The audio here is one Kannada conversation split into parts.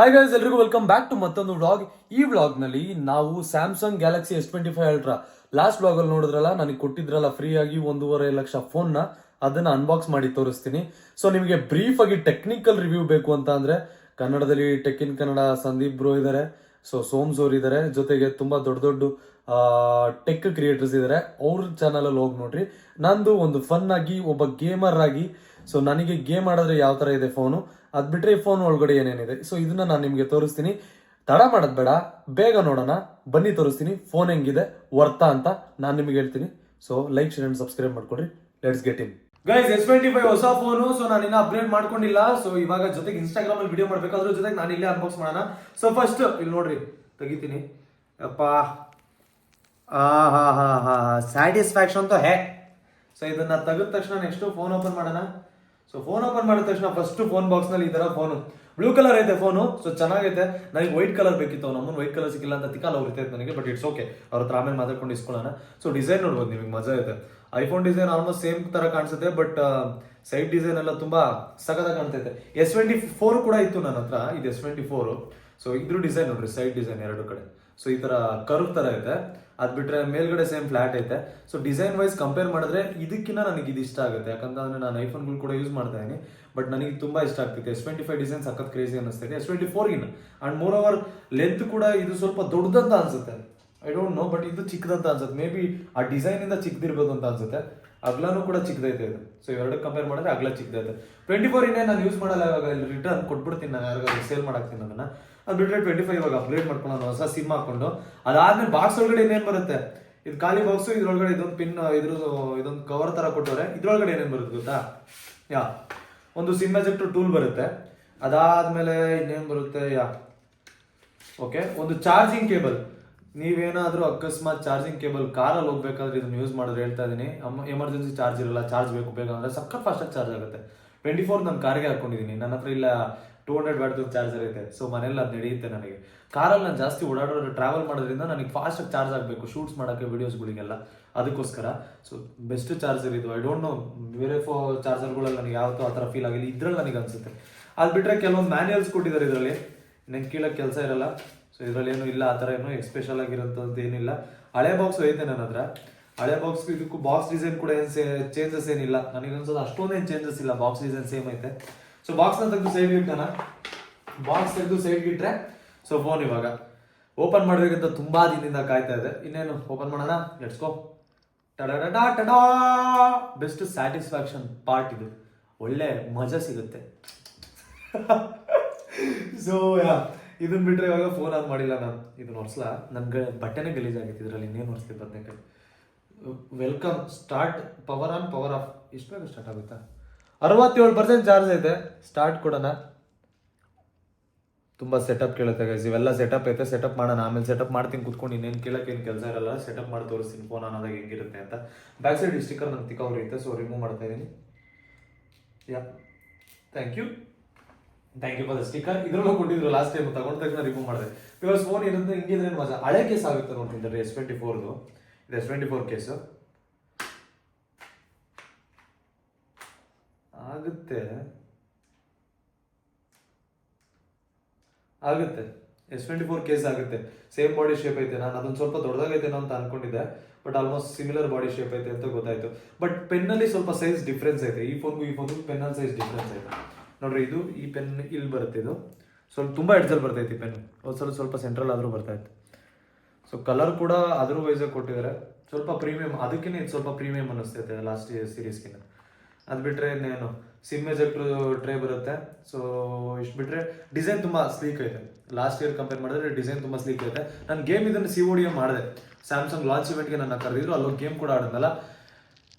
ಹಾಯ್ ಗೈಸ್, ಎಲ್ರಿಗೂ ವೆಲ್ಕಮ್ ಬ್ಯಾಕ್ ಟು ಮತ್ತೊಂದು ವ್ಲಾಗ್. ಈ ವ್ಲಾಗ್ ನಲ್ಲಿ ನಾವು Samsung Galaxy S25 ultra last vlog ಅಲ್ಲಿ ನೋಡಿದ್ರಲ್ಲ, ನನಗೆ ಕೊಟ್ಟಿದ್ರಲ್ಲ ಫ್ರೀ ಆಗಿ 1.5 ಲಕ್ಷ ಫೋನ್ ನ, ಅದನ್ನ ಅನ್ಬಾಕ್ಸ್ ಮಾಡಿ ತೋರಿಸ್ತೀನಿ. ಸೊ ನಿಮಗೆ ಬ್ರೀಫ್ ಆಗಿ ಟೆಕ್ನಿಕಲ್ ರಿವ್ಯೂ ಬೇಕು ಅಂತ ಅಂದ್ರೆ ಕನ್ನಡದಲ್ಲಿ tech in Kannada Sandeep bro ಇದಾರೆ, ಸೊ ಸೋಮ್ಸ್ ಅವ್ರು ಇದಾರೆ, ಜೊತೆಗೆ ತುಂಬಾ ದೊಡ್ಡ ದೊಡ್ಡ ಟೆಕ್ ಕ್ರಿಯೇಟರ್ಸ್ ಇದಾರೆ. ಅವ್ರ ಚಾನಲ್ ಅಲ್ಲಿ ಹೋಗಿ ನೋಡ್ರಿ. ನಂದು ಒಂದು ಫನ್ ಆಗಿ ಒಬ್ಬ ಗೇಮರ್ ಆಗಿ, ಸೊ ನನಗೆ ಗೇಮ್ ಆಡಿದ್ರೆ ಯಾವ ತರ ಇದೆ ಫೋನು, ಅದ್ ಬಿಟ್ರೆ ಈ ಫೋನ್ ಒಳಗಡೆ ಏನೇನಿದೆ, ಸೊ ಇದನ್ನ ನಾನು ನಿಮ್ಗೆ ತೋರಿಸ್ತೀನಿ. ತಡ ಮಾಡೋದ್ ಬೇಡ, ಬೇಗ ನೋಡೋಣ ಬನ್ನಿ. ತೋರಿಸ್ತೀನಿ ಫೋನ್ ಹೆಂಗಿದೆ, ವರ್ತಾ ಅಂತ ನಾನು ನಿಮ್ಗೆ ಹೇಳ್ತೀನಿ. So like, share and subscribe ಮಾಡ್ಕೊಡ್ರಿ. Let's get in. Guys, S25 ಹೊಸ ಫೋನು. ಸೊ ನಾನು ಇನ್ನ ಅಪ್ಗ್ರೇಡ್ ಮಾಡ್ಕೊಂಡಿಲ್ಲ. ಸೊ ಇವಾಗ ಜೊತೆಗೆ ಇನ್ಸ್ಟಾಗ್ರಾಮ್ ಅಲ್ಲಿ ವಿಡಿಯೋ ಮಾಡ್ಬೇಕು, ಅದ್ರ ಜೊತೆಗೆ ನಾನು ಇಲ್ಲೇ ಅನ್ಬಾಕ್ಸ್ ಮಾಡೋಣ. ಸೊ ಫಸ್ಟ್ ಇಲ್ಲಿ ನೋಡ್ರಿ, ತೆಗಿತೀನಿ. ಅಪ್ಪ ಸ್ಯಾಟಿಸ್ಫ್ಯಾಕ್ಷನ್ ತೋ ಹೇ. ಸೊ ಇದನ್ನ ತೆಗೆದ ತಕ್ಷಣ ನೆಕ್ಸ್ಟ್ ಫೋನ್ ಓಪನ್ ಮಾಡೋಣ. ಸೊ ಫೋನ್ ಓಪನ್ ಮಾಡಿದ ತಕ್ಷಣ ಫಸ್ಟ್ ಫೋನ್ ಬಾಕ್ಸ್ ನಲ್ಲಿ ಈ ತರ ಫೋನು ಬ್ಲೂ ಕಲರ್ ಐತೆ ಫೋನು. ಸೊ ಚೆನ್ನಾಗೈತೆ. ನನಗೆ ವೈಟ್ ಕಲರ್ ಬೇಕಿತ್ತು, ನಮ್ಮನ್ನು ವೈಟ್ ಕಲರ್ ಸಿಕ್ಕಿಲ್ಲ ಅಂತ ತಿಕ್ಕಾಲ ಹೋಗ್ತೈತೆ ನನಗೆ. ಬಟ್ ಇಟ್ಸ್ ಓಕೆ, ಅವ್ರ ಹತ್ರ ಆಮೇಲೆ ಮಾತಾಡ್ಕೊಂಡು ಇಸ್ಕೊಳ್ಳೋಣ. ಸೊ ಡಿಸೈನ್ ನೋಡ್ಬೋದು, ನಿಮಗೆ ಮಜಾ ಐತೆ. ಐಫೋನ್ ಡಿಸೈನ್ ಆಲ್ಮೋಸ್ಟ್ ಸೇಮ್ ತರ ಕಾಣಿಸುತ್ತೆ, ಬಟ್ ಸೈಡ್ ಡಿಸೈನ್ ಎಲ್ಲ ತುಂಬಾ ಸಖತ್ತಾಗಿ ಕಾಣ್ತೈತೆ. S24 ಕೂಡ ಇತ್ತು ನನ್ನ ಹತ್ರ, ಇದು S24. ಸೊ ಇದ್ರ ಡಿಸೈನ್ ನೋಡ್ರಿ, ಸೈಡ್ ಡಿಸೈನ್ ಎರಡು ಕಡೆ. ಸೊ ಈ ತರ ಕರ್ವ್ ತರ ಐತೆ. ಅದ್ ಬಿಟ್ರೆ ಮೇಲ್ಗಡೆ ಸೇಮ್ ಫ್ಲಾಟ್ ಐತೆ. ಸೊ ಡಿಸೈನ್ ವೈಸ್ ಕಂಪೇರ್ ಮಾಡಿದ್ರೆ ಇದಕ್ಕಿಂತ ನನಗೆ ಇದು ಇಷ್ಟ ಆಗುತ್ತೆ, ಯಾಕಂತಂದ್ರೆ ನಾನು ಐಫೋನ್ಗಳು ಕೂಡ ಯೂಸ್ ಮಾಡ್ತಾ ಇದೀನಿ. ಬಟ್ ನನಗೆ ತುಂಬಾ ಇಷ್ಟ ಆಗ್ತೈತೆ. S25 ಡಿಸೈನ್ ಸಖತ್ ಕ್ರೇಜಿ ಅನಿಸ್ತೈತೆ S24 ಗಿನ. ಅಂಡ್ ಮೋರ್ ಓವರ್ ಲೆಂತ್ ಕೂಡ ಇದು ಸ್ವಲ್ಪ ದೊಡ್ಡದಂತ ಅನ್ಸುತ್ತೆ. ಐ ಡೋಂಟ್ ನೋ, ಬಟ್ ಇದು ಚಿಕ್ಕದಂತ ಅನ್ಸುತ್ತೆ. ಮೇ ಬಿ ಆ ಡಿಸೈನ್ ಇಂದ ಚಿಕ್ಕದಿರ್ಬೋದು ಅಂತ ಅನ್ಸುತ್ತೆ. ಅಗ್ಲಾನು ಕೂಡ ಚಿಕ್ಕದೈತೆ ಇದು. ಸೊ ಇವೆರಡಕ್ಕೆ ಕಂಪೇರ್ ಮಾಡಿದ್ರೆ ಅಗ್ಲ ಚಿಕ್ಕದೈತೆ. 24 ಇನ್ನೇ ನಾನು ಯೂಸ್ ಮಾಡಲ್ಲ, ಇವಾಗ ರಿಟರ್ನ್ ಕೊಟ್ಬಿಡ್ತೀನಿ, ನಾನು ಯಾರಿಗಾದ್ರು ಸೇಲ್ ಮಾಡಾಕ್ತೀನಿ ಅದನ್ನ. ಅದು ಬಿಟ್ರೆ 25 ಇವಾಗ ಅಪ್ಗ್ರೇಡ್ ಮಾಡ್ಕೊಂಡು ಹೊಸ ಸಿಮ್ ಹಾಕೊಂಡು, ಅದಾದ್ಮೇಲೆ ಬಾಕ್ಸ್ ಒಳಗಡೆ ಏನೇನ್ ಬರುತ್ತೆ, ಇದು ಖಾಲಿ ಬಾಕ್ಸ್. ಇದ್ರೊಳಗಡೆ ಇದೊಂದು ಪಿನ್, ಇದೊಂದು ಕವರ್ ತರ ಕೊಟ್ಟವ್ರೆ. ಇದ್ರೊಳಗಡೆ ಏನೇನ್ ಬರುತ್ತೆ ಗೊತ್ತಾ? ಒಂದು ಸಿಮ್ ಎಜೆಕ್ಟರ್ ಟೂಲ್ ಬರುತ್ತೆ. ಅದಾದ್ಮೇಲೆ ಇನ್ನೇನ್ ಬರುತ್ತೆ, ಓಕೆ, ಒಂದು ಚಾರ್ಜಿಂಗ್ ಕೇಬಲ್. ನೀವೇನಾದ್ರೂ ಅಕಸ್ಮಾತ್ ಚಾರ್ಜಿಂಗ್ ಕೇಬಲ್ ಕಾರಲ್ಲಿ ಹೋಗ್ಬೇಕಾದ್ರೆ ಇದನ್ನ ಯೂಸ್ ಮಾಡಿದ್ರೆ, ಹೇಳ್ತಾ ಇದೀನಿ, ಎಮರ್ಜೆನ್ಸಿ ಚಾರ್ಜ್ ಇರಲ್ಲ, ಚಾರ್ಜ್ ಬೇಕು ಬೇಗ ಅಂದ್ರೆ ಸಖತ್ ಫಾಸ್ಟ್ ಚಾರ್ಜ್ ಆಗುತ್ತೆ. 24 ನಾನು ಕಾರ್ಗೆ ಹಾಕೊಂಡಿದ್ದೀನಿ. ನನ್ನ ಹತ್ರ ಇಲ್ಲ 200 ವ್ಯಾಟ್ ಚಾರ್ಜರ್ ಐತೆ. ಸೊ ಮನೇಲಿ ಅದು ನಡೆಯುತ್ತೆ ನನಗೆ. ಕಾರಲ್ಲಿ ನಾನು ಜಾಸ್ತಿ ಓಡಾಡೋದು, ಟ್ರಾವೆಲ್ ಮಾಡೋದ್ರಿಂದ ನನಗೆ ಫಾಸ್ಟ್ ಚಾರ್ಜ್ ಆಗಬೇಕು, ಶೂಟ್ಸ್ ಮಾಡೋಕ್ಕೆ, ವಿಡಿಯೋಸ್ಗಳಿಗೆಲ್ಲ. ಅದಕ್ಕೋಸ್ಕರ ಸೊ ಬೆಸ್ಟ್ ಚಾರ್ಜರ್ ಇದು. ಐ ಡೋಂಟ್ ನೋ, ಬೇರೆ ಚಾರ್ಜರ್ಗಳಲ್ಲಿ ನನಗೆ ಯಾವತ್ತೂ ಆ ಥರ ಫೀಲ್ ಆಗಿಲ್ಲ, ಇದ್ರಲ್ಲಿ ನನಗೆ ಅನ್ಸುತ್ತೆ. ಅದು ಬಿಟ್ರೆ ಕೆಲವೊಂದು ಮ್ಯಾನ್ಯಲ್ಸ್ ಕೊಟ್ಟಿದ್ದಾರೆ ಇದರಲ್ಲಿ, ನೆನ್ ಕೀಳಕ್ಕೆ ಕೆಲಸ ಇರಲ್ಲ. ಸೊ ಇದರಲ್ಲಿ ಏನು ಇಲ್ಲ, ಆ ಥರ ಏನು ಎಕ್ಸ್ಪೆಷಲ್ ಆಗಿರೋಂಥದ್ದು ಏನಿಲ್ಲ. ಹಳೆ ಬಾಕ್ಸ್ ಐತೆ ನನ್ನ ಹತ್ರ. ಹಳೆ ಬಾಕ್ಸ್ ಇದಕ್ಕೂ ಬಾಕ್ಸ್ ಡಿಸೈನ್ ಕೂಡ ಏನು ಚೇಂಜಸ್ ಏನಿಲ್ಲ. ನನಗೆ ಅನ್ಸೋದು ಅಷ್ಟೊಂದೇನು ಚೇಂಜಸ್ ಇಲ್ಲ, ಬಾಕ್ಸ್ ಡಿಸೈನ್ ಸೇಮ್ ಐತೆ. ಸೊ ಬಾಕ್ಸ್ನ ತೆಗೆದು ಸೈಡ್ ಇಟ್ಟಾನ. ಬಾಕ್ಸ್ ತೆಗೆದು ಸೈಡ್ ಇಟ್ರೆ ಸೊ ಫೋನ್ ಇವಾಗ ಓಪನ್ ಮಾಡಬೇಕಂತ ತುಂಬಾ ದಿನದಿಂದ ಕಾಯ್ತಾ ಇದೆ. ಇನ್ನೇನು ಓಪನ್ ಮಾಡೋಣ, let's go. Ta-da ta-da, best satisfaction part ಇದು. ಒಳ್ಳೆ ಮಜಾ ಸಿಗುತ್ತೆ. ಸೊ ಇದನ್ನ ಬಿಟ್ರೆ ಇವಾಗ ಫೋನ್ ಆನ್ ಮಾಡಿಲ್ಲ ನಾನು. ಇದನ್ನ ಹೊರ್ಸ್ಲಾ, ನನ್ಗೆ ಬಟ್ಟೆನೇ ಗಲೀಜಾಗಿತ್ತು ಇದರಲ್ಲಿ. ಇನ್ನೇನು ಹೊರ್ಸ್ತೀವಿ ಬದನೇಕಾಯಿ. Welcome, start, power on, power of. ಇಷ್ಟು ಬೇಗ ಸ್ಟಾರ್ಟ್ ಆಗುತ್ತಾ? 67% ಚಾರ್ಜ್ ಐತೆ. ಸ್ಟಾರ್ಟ್ ಕೊಡೋಣ. ತುಂಬಾ ಸೆಟಪ್ ಕೇಳುತ್ತೆ ಗೈಸ್, ಇವೆಲ್ಲ ಸೆಟಪ್ ಐತೆ. ಸೆಟಪ್ ಮಾಡೋಣ, ಆಮೇಲೆ ಸೆಟಪ್ ಮಾಡ್ತೀನಿ ಕುತ್ಕೊಂಡು. ಇನ್ನೇನು ಕೇಳಕ್ಕೆ ಏನು ಕೆಲಸ ಇರಲ್ಲ. ಸೆಟಪ್ ಮಾಡಿ ತೋರಿಸ್ತೀನಿ ಫೋನ್ ಆನಾದಾಗ ಹೆಂಗಿರುತ್ತೆ ಅಂತ. ಬ್ಯಾಕ್ ಸೈಡ್ ಸ್ಟಿಕ್ಕರ್ ನಂಗೆ ತಿಕ್ಕ ಐತೆ, ಸೊ ರಿಮೂವ್ ಮಾಡ್ತಾ ಇದ್ದೀನಿ. Thank you for the sticker. ಇದ್ರಲ್ಲೂ ಕೊಟ್ಟಿದ್ರು ಲಾಸ್ಟ್ ಟೈಮ್, ತಗೊಂಡ ತಕ್ಷಣ ರಿಮೂವ್ ಮಾಡಿದೆ. ಬಿಕಾಸ್ ಫೋನ್ ಇರುತ್ತೆ ಹಿಂಗಿದ್ರೆ ಮಜಾ. ಹಳೆ ಕೇಸ್ ಆಗುತ್ತೆ ನೋಡ್ತಿದ್ದಾರೆ S24ದು. ಇದು S24 ಕೇಸು ಆಗುತ್ತೆ. S24 ಕೇಸ್ ಆಗುತ್ತೆ. ಸೇಮ್ ಬಾಡಿ ಶೇಪ್ ಐತೆ. ನಾನು ಅದೊಂದು ಸ್ವಲ್ಪ ದೊಡ್ಡದಾಗೈತೇನೋ ಅಂತ ಅನ್ಕೊಂಡಿದ್ದೆ, but almost similar body shape ಐತೆ ಅಂತ ಗೊತ್ತಾಯ್ತು. ಬಟ್ ಪೆನ್ನಲ್ಲಿ ಸ್ವಲ್ಪ ಸೈಜ್ ಡಿಫ್ರೆನ್ಸ್ ಐತೆ. ಈ ಫೋನ್ಗೂ ಪೆನ್ನಲ್ಲಿ ಸೈಜ್ ಡಿಫ್ರೆನ್ಸ್ ಐತೆ ನೋಡ್ರಿ. ಇದು ಈ ಪೆನ್ ಇಲ್ಲಿ ಬರುತ್ತೆ, ಇದು ಸ್ವಲ್ಪ ತುಂಬಾ ಎಡ್ಜಲ್ಲಿ ಬರ್ತೈತಿ ಪೆನ್. ಸ್ವಲ್ಪ ಸೆಂಟ್ರಲ್ ಆದ್ರೂ ಬರ್ತಾ ಇತ್ತು. ಸೊ ಕಲರ್ ಕೂಡ ಅದ್ರ ವೈಸ್ ಕೊಟ್ಟಿದ್ದಾರೆ. ಸ್ವಲ್ಪ ಪ್ರೀಮಿಯಂ, ಅದಕ್ಕಿಂತ ಇದು ಸ್ವಲ್ಪ ಪ್ರೀಮಿಯಂ ಅನ್ನಿಸ್ತೈತೆ ಲಾಸ್ಟ್ ಸೀರೀಸ್ಗಿಂತ. ಅದು ಬಿಟ್ರೆ ಇನ್ನೇನು ಸಿಮ್ ಎಜೆಕ್ಟರ್ ಟ್ರೇ ಬರುತ್ತೆ. ಸೊ ಇಷ್ಟು ಬಿಟ್ರೆ ಡಿಸೈನ್ ತುಂಬಾ ಸ್ಲೀಕ್ ಐತೆ. ಲಾಸ್ಟ್ ಇಯರ್ ಕಂಪೇರ್ ಮಾಡಿದ್ರೆ ಡಿಸೈನ್ ತುಂಬಾ ಸ್ಲೀಕ್ ಐತೆ. ನಾನು ಗೇಮ್ ಇದನ್ನು COD ಮಾಡಿದೆ. ಸ್ಯಾಮ್ಸಂಗ್ ಲಾಂಚ್ ಇವೆಂಟ್ಗೆ ನನ್ನ ಕರೆದಿದ್ರು, ಅಲ್ಲೋಗಿ ಗೇಮ್ ಕೂಡ ಆಡಿದ್ನಲ್ಲ.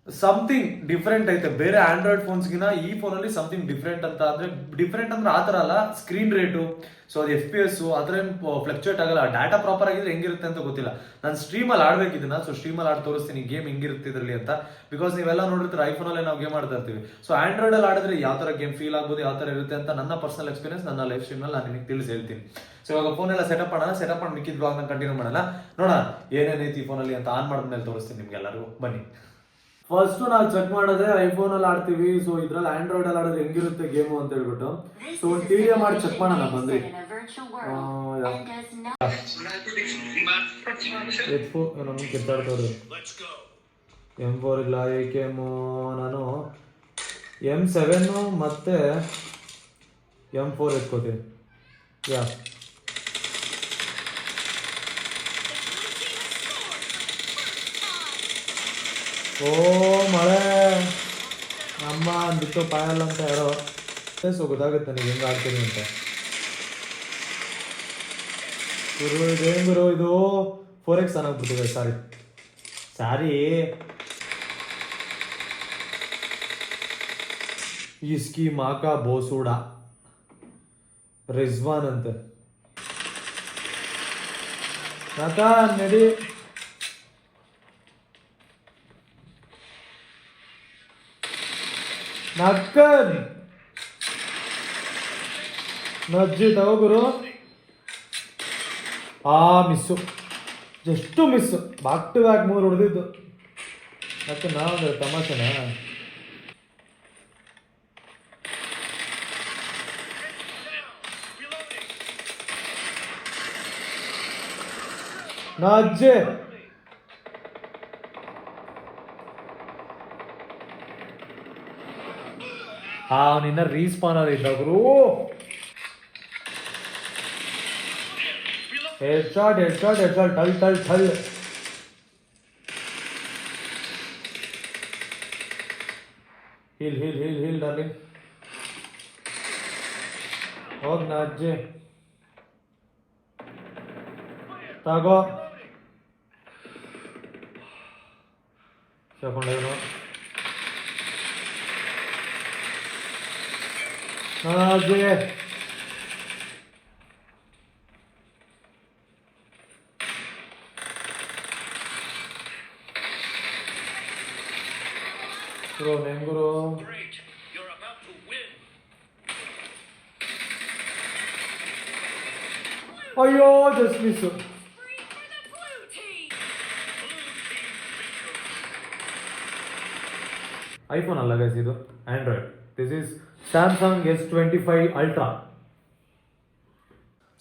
ಸಮಥಿಂಗ್ ಡಿಫ್ರೆಂಟ್ ಐತೆ ಬೇರೆ ಆಂಡ್ರಾಯ್ಡ್ ಫೋನ್ಸ್ಗಿನ. ಈ ಫೋನಲ್ಲಿ ಸಮಥಿಂಗ್ ಡಿಫ್ರೆಂಟ್ ಅಂದ್ರೆ ಆ ಥರ ಅಲ್ಲ. ಸ್ಕ್ರೀನ್ ರೇಟು, ಸೊ ಅದು FPS ಅದ್ರ ಏನು ಫ್ಲಕ್ಚುಯೇಟ್ ಆಗಲ್ಲ. ಡಾಟಾ ಪ್ರಾಪರ್ ಆಗಿದ್ರೆ ಹೆಂಗಿರುತ್ತೆ ಅಂತ ಗೊತ್ತಿಲ್ಲ. ನಾನು ಸ್ಟ್ರೀಮಲ್ಲಿ ಆಡ್ಬೇಕು ಇದನ್ನ. ಸೊ ಸ್ಟ್ರೀಮಲ್ಲಿ ಆಡಿ ತೋರಿಸ್ತೀನಿ ಗೇಮ್ ಹೆಂಗಿರುತ್ತೆ ಇದರಲ್ಲಿ ಅಂತ. ಬಿಕಾಸ್ ನೀವೆಲ್ಲ ನೋಡಿರ್ತೀರ ಐಫೋನಲ್ಲಿ ನಾವು ಗೇಮ್ ಆಡ್ತಾ ಇರ್ತೀವಿ. ಸೊ ಆಂಡ್ರಾಯ್ಡಲ್ಲಿ ಆಡಿದ್ರೆ ಯಾವ ಥರ ಗೇಮ್ ಫೀಲ್ ಆಗ್ಬೋದು, ಯಾವ ಥರ ಇರುತ್ತೆ ಅಂತ ನನ್ನ ಪರ್ಸನಲ್ ಎಕ್ಸ್ಪೀರಿಯನ್ಸ್, ನನ್ನ ಲೈಫ್ ಸ್ಟ್ರೀಮ್ನಲ್ಲಿ ನಾನು ನಿಮಗೆ ತಿಳಿಸಿ ಹೇಳ್ತೀನಿ. ಸೊ ಇವಾಗ ಫೋನ್ ಎಲ್ಲ ಸೆಟಪ್ ಮಾಡೋಣ. ಸೆಟಪ್ ಮಾಡಿ ಮಿಕ್ಕಿದ ಬ್ಲಾಗ್ನ ಕಂಟಿನ್ಯೂ ಮಾಡೋಣ. ನೋಡೋಣ ಏನೇನೈತಿ ಈ ಫೋನಲ್ಲಿ ಅಂತ. ಆನ್ ಮಾಡಿದ್ಮೇಲೆ ತೋರಿಸ್ತೀನಿ ನಿಮ್ಗೆ ಎಲ್ಲರಿಗೂ. ಬನ್ನಿ. ಫಸ್ಟ್ ನಾವು ಚೆಕ್ ಮಾಡೋದೇ ಐಫೋನ್ ಅಲ್ಲಿ ಆಡ್ತೀವಿ, ಸೊ ಇದ್ರಲ್ಲಿ ಆಂಡ್ರಾಯ್ಡ್ ಅಲ್ಲಿ ಆಡೋದು ಹೆಂಗಿರುತ್ತೆ ಗೇಮು ಅಂತ ಹೇಳ್ಬಿಟ್ಟು. ಸೊ ಒಂದು ಟಿಡಿಎ ಮಾಡಿ ಚೆಕ್ ಮಾಡೋಣ ಬಂದ್ರಿ. ನಮ್ಗೆ ಕಿತ್ತಾಡ್ತವ್ರು M4 ಇಲ್ಲ, AKM. ನಾನು M7 ಮತ್ತೆ M4 ಎತ್ಕೋತೀನಿ. ಯಾ ಓ ಮಳೆ ಅಮ್ಮ ಅಂದಿತ್ತು ಪಾಯಲ್ಲ ಅಂತ ಯಾರೋ. ಸೊ ಗೊತ್ತಾಗುತ್ತೆ ನನಗೆ ಹೆಂಗೆ ಆಡ್ತೀನಿ ಅಂತ. ಗುರು ಇದೇನು ಗುರು ಇದು 4x ಚೆನ್ನಾಗ್ಬಿಡ್ತಿದೆ. ಸಾರಿ ಇಸ್ಕಿ ಮಾಕಾ ಬೋಸೂಡ ರಿಜ್ವಾನ್ ಅಂತೆ. ನಾಕ ನಡಿ ನಕ್ಕನ್ ನಜ್ಜಿ ತಗೋ ಗುರು. Miss, just miss. Back to back 3 ಹೊಡೆದಿದ್ದು. ಮತ್ತೆ ನಾವಂದ್ರೆ ತಮಾಷೆನಾ? ನಜ್ಜೆ ನಿನ್ನ ರೀಸ್ಪಾನರ್ ಇದ್ದ ಗುರು. ಹೆಡ್ ಶಾಟ್ ಟಲ್. Heal darling. ಹೋಗ್ ನಜ್ಜೆ ತಗೋ. ತಗೊಂಡೇನು ನಜ್ಜೆ. ಗುರು ನೆಂಗುರು. ಅಯ್ಯೋ ಜಸ್ಟ್ ಮಿಸ್. ಐಫೋನ್ ಅಲ್ಲ ಗೈಸ್, ಇದು Android. This is Samsung S25 ultra.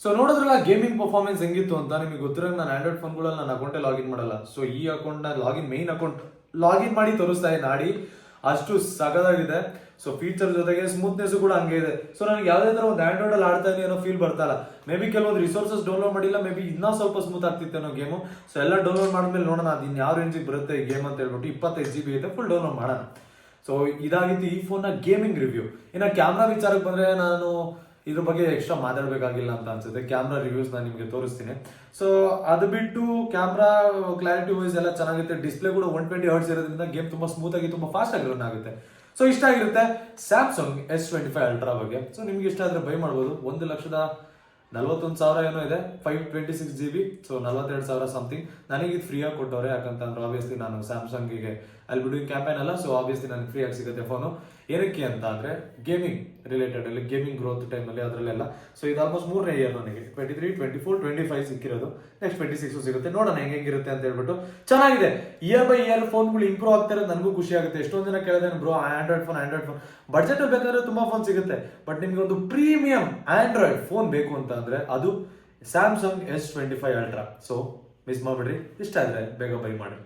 So ನೋಡಿದ್ರಲ್ಲ ಗೇಮಿಂಗ್ ಪರ್ಫಾರ್ಮೆನ್ಸ್ ಹೆಂಗಿತ್ತು ಅಂತ. ನಿಮಗೆ ಗೊತ್ತಿರೋ ನಾನು ಆಂಡ್ರಾಯ್ಡ್ ಫೋನ್ಗಳಲ್ಲಿ ನನ್ನ ಅಕೌಂಟೇ ಲಾಗಿನ್ ಮಾಡಲ್ಲ. ಸೊ ಈ ಅಕೌಂಟ್ನ ಮೇನ್ ಅಕೌಂಟ್ ಲಾಗಿನ್ ಮಾಡಿ ತೋರಿಸ್ತಾ ಇದ್ದೀನಿ ನಾಡಿ. ಅಷ್ಟು ಸಗದಾಗಿದೆ. ಸೊ ಫೀಚರ್ ಜೊತೆಗೆ ಸ್ಮೂತ್ನೆಸ್ ಕೂಡ ಹಂಗೆ ಇದೆ. ಸೊ ನನಗೆ ಯಾವುದೇ ತರ ಒಂದು ಆಂಡ್ರಾಯ್ಡ್ ಅಲ್ಲಿ ಆಡ್ತಾ ಇದೀನಿ ಅನ್ನೋ ಫೀಲ್ ಬರ್ತಾ ಇಲ್ಲ. ಮೇ ಬಿ ಕೆಲವೊಂದು ರಿಸೋರ್ಸಸ್ ಡೌನ್ಲೋಡ್ ಮಾಡಿಲ್ಲ, ಮೇ ಬಿ ಇನ್ನೂ ಸ್ವಲ್ಪ ಸ್ಮೂತ್ ಆಗ್ತಿತ್ತೇನೋ ಗೇಮು. ಸೊ ಎಲ್ಲ ಡೌನ್ಲೋಡ್ ಮಾಡಿದ್ಮೇಲೆ ನೋಡೋಣ ಅದು ಇನ್ನು ಯಾವ ರೇಂಜಿಗೆ ಬರುತ್ತೆ ಈ ಗೇಮ್ ಅಂತ ಹೇಳ್ಬಿಟ್ಟು. 25 GB ಐತೆ, ಫುಲ್ ಡೌನ್ಲೋಡ್ ಮಾಡೋಣ. ಸೊ ಇದಾಗಿತ್ತು ಈ ಫೋನ್ನ ಗೇಮಿಂಗ್ ರಿವ್ಯೂ. ಇನ್ನು ಕ್ಯಾಮ್ರಾ ವಿಚಾರಕ್ಕೆ ಬಂದ್ರೆ ನಾನು ಇದ್ರ ಬಗ್ಗೆ ಎಕ್ಸ್ಟ್ರಾ ಮಾತಾಡಬೇಕಾಗಿಲ್ಲ ಅಂತ ಅನ್ಸುತ್ತೆ. ಕ್ಯಾಮ್ರಾ ರಿವ್ಯೂಸ್ ನಾನು ನಿಮಗೆ ತೋರಿಸ್ತೀನಿ. ಸೊ ಅದು ಬಿಟ್ಟು ಕ್ಯಾಮ್ರಾ ಕ್ಲಾರಿಟಿ ವೈಸ್ ಎಲ್ಲ ಚೆನ್ನಾಗಿರುತ್ತೆ. ಡಿಸ್ಪ್ಲೇ ಕೂಡ 120 Hz ಇರೋದ್ರಿಂದ ಗೇಮ್ ತುಂಬಾ ಸ್ಮೂತ್ ಆಗಿ ತುಂಬಾ ಫಾಸ್ಟ್ ಆಗಿ ರನ್ ಆಗುತ್ತೆ. ಸೊ ಇಷ್ಟ ಆಗಿರುತ್ತೆ ಸ್ಯಾಮ್ಸಂಗ್ S25 ಅಲ್ಟ್ರಾ ಬಗ್ಗೆ. ಸೊ ನಿಮ್ಗೆ ಇಷ್ಟ ಆದ್ರೆ ಬೈ ಮಾಡ್ಬೋದು. 1,41,000 ಏನೋ ಇದೆ, 526 GB. So 42,000 something. ನನಗೆ ಇದು ಫ್ರೀಯಾಗಿ ಕೊಟ್ಟವ್ರೆ. ಯಾಕಂತಂದ್ರೆ ಆಬ್ವಿಯಸ್ಲಿ ನಾನು ಸ್ಯಾಮ್ಸಂಗಿಗೆ ಅಲ್ಲಿ ಬಿಡೋಯಿಂಗ್ ಕ್ಯಾಂಪೇನ್ ಅಲ್ಲ. ಸೊ ಆಬ್ವಿಯಸ್ಲಿ ನನಗೆ ಫ್ರೀ ಆಗಿ ಸಿಗುತ್ತೆ ಫೋನು. ಏನಕ್ಕೆ ಅಂತ ಅಂದ್ರೆ ಗೇಮಿಂಗ್ ರಿಲೇಟೆಡ್ ಅಲ್ಲಿ, ಗೇಮಿಂಗ್ ಗ್ರೋತ್ ಟೈಮಲ್ಲಿ ಅದರಲ್ಲೆಲ್ಲ. ಸೊ ಇದು ಆಲ್ಮೋಸ್ಟ್ 3ನೇ ಇಯರ್ ನನಗೆ. 23, 24, 25 ಸಿಕ್ಕಿರೋದು. ನೆಕ್ಸ್ಟ್ 26 ಸಿಗುತ್ತೆ. ನೋಡೋಣ ಹೆಂಗಿರುತ್ತೆ ಅಂತ ಹೇಳ್ಬಿಟ್ಟು. ಚೆನ್ನಾಗಿದೆ. ಇಯರ್ ಬೈ ಇಯರ್ ಫೋನ್ಗಳು ಇಂಪ್ರೂವ್ ಆಗ್ತಾ ಇರೋದು ನನಗೂ ಖುಷಿ ಆಗುತ್ತೆ. ಎಷ್ಟೊಂದು ಜನ ಕೇಳಿದೆ ಬ್ರೋ ಆಂಡ್ರಾಯ್ಡ್ ಫೋನ್ ಬಡ್ಜೆಟ್ ಅಲ್ಲಿ ಬೇಕಾದ್ರೆ ತುಂಬಾ ಫೋನ್ ಸಿಗುತ್ತೆ. ಬಟ್ ನಿಮ್ಗೆ ಒಂದು ಪ್ರೀಮಿಯಂ ಆಂಡ್ರಾಯ್ಡ್ ಫೋನ್ ಬೇಕು ಅಂತ ಅಂದ್ರೆ ಅದು Samsung S25 ultra. So miss ಮಾಡ್ಬಿಡ್ರಿ. ಇಷ್ಟ ಆದ್ರೆ ಬೇಗ ಬೈ ಮಾಡಿ.